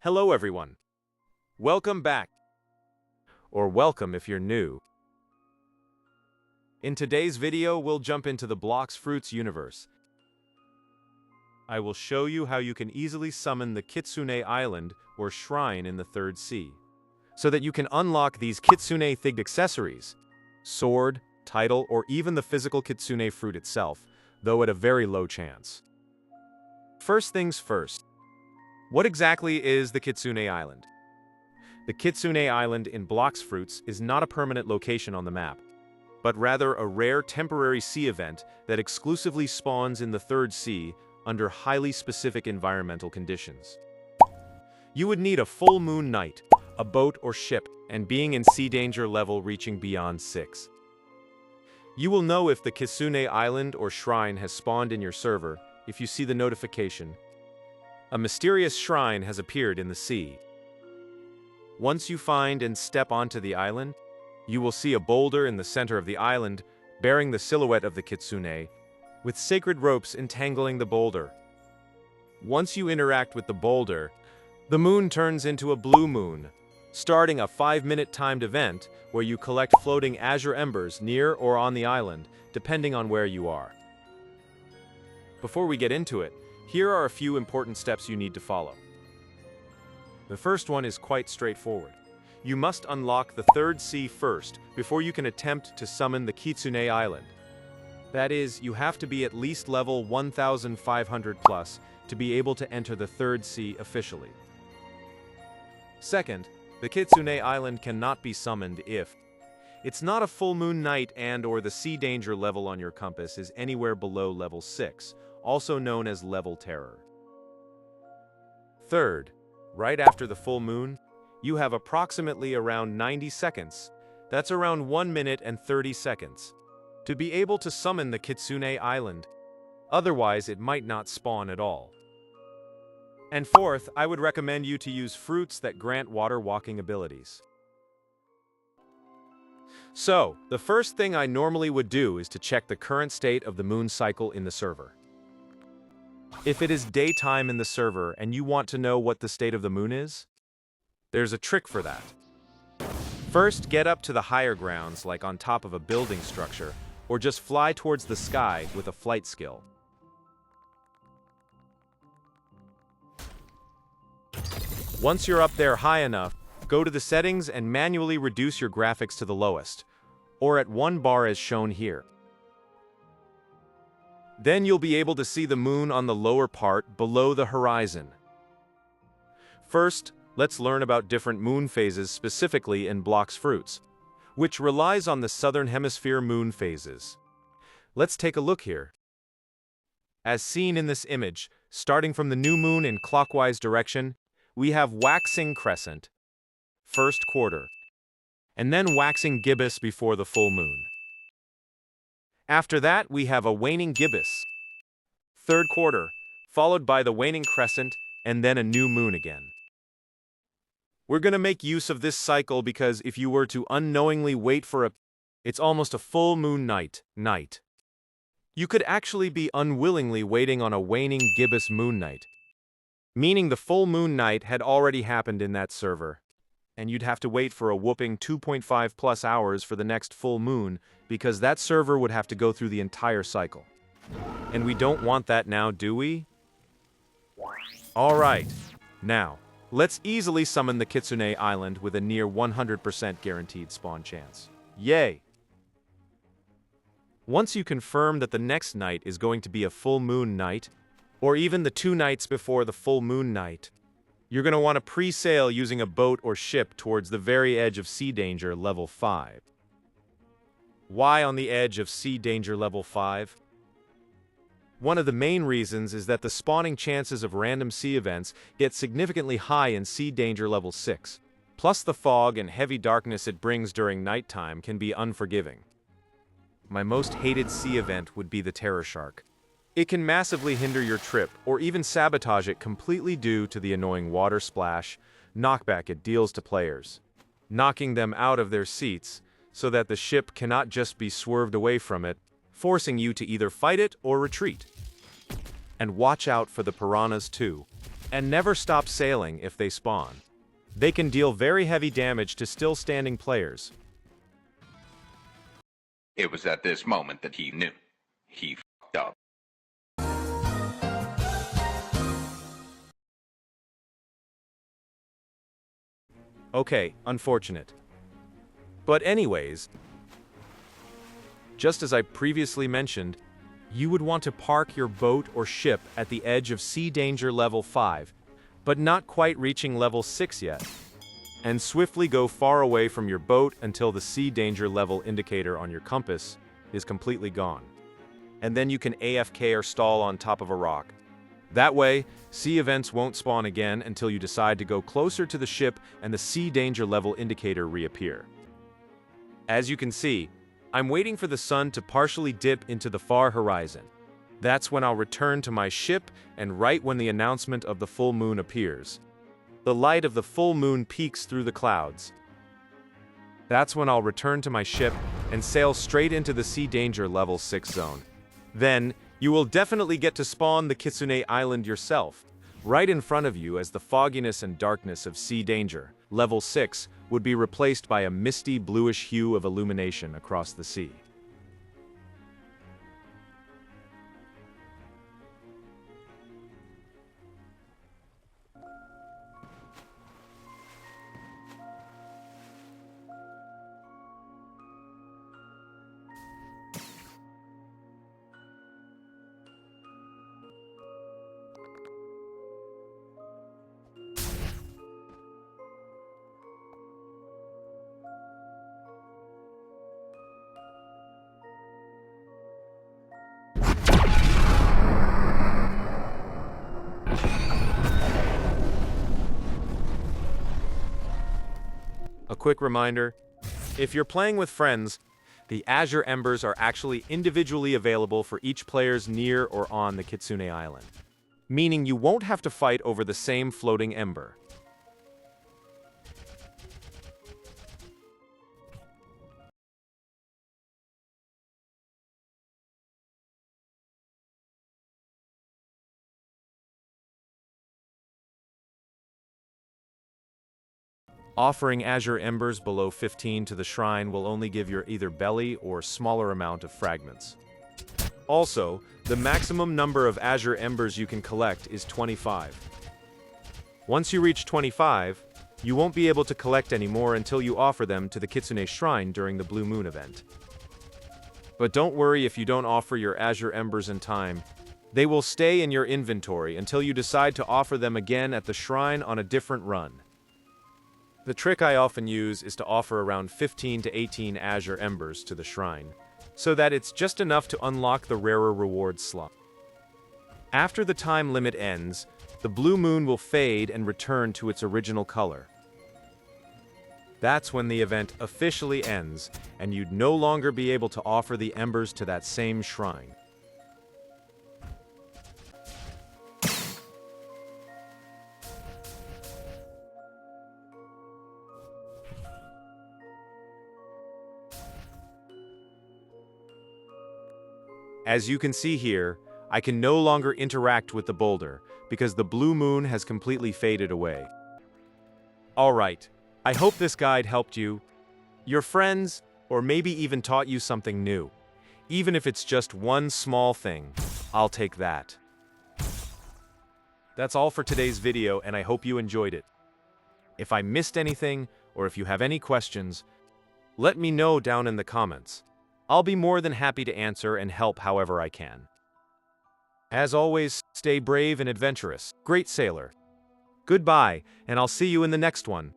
Hello everyone. Welcome back. Or welcome if you're new. In today's video, we'll jump into the Blox Fruits universe. I will show you how you can easily summon the Kitsune Island or Shrine in the Third Sea, so that you can unlock these Kitsune-themed accessories, sword, title, or even the physical Kitsune fruit itself, though at a very low chance. First things first. What exactly is the Kitsune Island? The Kitsune Island in Blox Fruits is not a permanent location on the map, but rather a rare temporary sea event that exclusively spawns in the Third Sea under highly specific environmental conditions. You would need a full moon night, a boat or ship, and being in sea danger level reaching beyond 6. You will know if the Kitsune Island or Shrine has spawned in your server if you see the notification. A mysterious shrine has appeared in the sea. Once you find and step onto the island, you will see a boulder in the center of the island bearing the silhouette of the Kitsune, with sacred ropes entangling the boulder. Once you interact with the boulder, the moon turns into a blue moon, starting a 5-minute timed event where you collect floating Azure Embers near or on the island, depending on where you are. Before we get into it, here are a few important steps you need to follow. The first one is quite straightforward. You must unlock the Third Sea first before you can attempt to summon the Kitsune Island. That is, you have to be at least level 1500 plus to be able to enter the Third Sea officially. Second, the Kitsune Island cannot be summoned if it's not a full moon night and/or the sea danger level on your compass is anywhere below level 6, also known as level terror. Third, right after the full moon, you have approximately around 90 seconds, that's around 1 minute and 30 seconds, to be able to summon the Kitsune Island. Otherwise, it might not spawn at all. And fourth, I would recommend you to use fruits that grant water walking abilities. So, the first thing I normally would do is to check the current state of the moon cycle in the server. If it is daytime in the server and you want to know what the state of the moon is, there's a trick for that. First, get up to the higher grounds, like on top of a building structure, or just fly towards the sky with a flight skill. Once you're up there high enough, go to the settings and manually reduce your graphics to the lowest, or at 1 bar as shown here. Then you'll be able to see the moon on the lower part below the horizon. First, let's learn about different moon phases specifically in Blox Fruits, which relies on the southern hemisphere moon phases. Let's take a look here. As seen in this image, starting from the new moon in clockwise direction, we have waxing crescent, first quarter, and then waxing gibbous before the full moon. After that, we have a waning gibbous, third quarter, followed by the waning crescent, and then a new moon again. We're going to make use of this cycle because if you were to unknowingly wait for it's almost a full moon night. You could actually be unwillingly waiting on a waning gibbous moon night, meaning the full moon night had already happened in that server, and you'd have to wait for a whooping 2.5 plus hours for the next full moon because that server would have to go through the entire cycle. And we don't want that now, do we? Alright, now, let's easily summon the Kitsune Island with a near 100% guaranteed spawn chance. Yay! Once you confirm that the next night is going to be a full moon night, or even the 2 nights before the full moon night, you're going to want to pre-sail using a boat or ship towards the very edge of sea danger level 5. Why on the edge of sea danger level 5? One of the main reasons is that the spawning chances of random sea events get significantly high in sea danger level 6. Plus the fog and heavy darkness it brings during nighttime can be unforgiving. My most hated sea event would be the Terror Shark. It can massively hinder your trip or even sabotage it completely due to the annoying water splash, knockback it deals to players, knocking them out of their seats so that the ship cannot just be swerved away from it, forcing you to either fight it or retreat. And watch out for the piranhas too. and never stop sailing if they spawn. They can deal very heavy damage to still standing players. It was at this moment that he knew. He fucked up. Okay, unfortunate. But anyways, just as I previously mentioned, you would want to park your boat or ship at the edge of sea danger level 5, but not quite reaching level 6 yet, and swiftly go far away from your boat until the sea danger level indicator on your compass is completely gone. And then you can AFK or stall on top of a rock. That way, sea events won't spawn again until you decide to go closer to the ship and the sea danger level indicator reappear. As you can see, I'm waiting for the sun to partially dip into the far horizon. That's when I'll return to my ship, and right when the announcement of the full moon appears. The light of the full moon peeks through the clouds. That's when I'll return to my ship and sail straight into the sea danger level 6 zone. Then, you will definitely get to spawn the Kitsune Island yourself, right in front of you, as the fogginess and darkness of sea danger, level 6, would be replaced by a misty bluish hue of illumination across the sea. A quick reminder, if you're playing with friends, the Azure Embers are actually individually available for each players near or on the Kitsune Island, meaning you won't have to fight over the same floating ember. Offering Azure Embers below 15 to the shrine will only give your either belly or smaller amount of fragments. Also, the maximum number of Azure Embers you can collect is 25. Once you reach 25, you won't be able to collect any more until you offer them to the Kitsune Shrine during the Blue Moon event. But don't worry if you don't offer your Azure Embers in time. They will stay in your inventory until you decide to offer them again at the shrine on a different run. The trick I often use is to offer around 15 to 18 Azure Embers to the shrine, so that it's just enough to unlock the rarer reward slot. After the time limit ends, the blue moon will fade and return to its original color. That's when the event officially ends, and you'd no longer be able to offer the embers to that same shrine. As you can see here, I can no longer interact with the boulder because the blue moon has completely faded away. Alright, I hope this guide helped you, your friends, or maybe even taught you something new. Even if it's just one small thing, I'll take that. That's all for today's video, and I hope you enjoyed it. If I missed anything, or if you have any questions, let me know down in the comments. I'll be more than happy to answer and help however I can. As always, stay brave and adventurous. Great sailor. Goodbye, and I'll see you in the next one.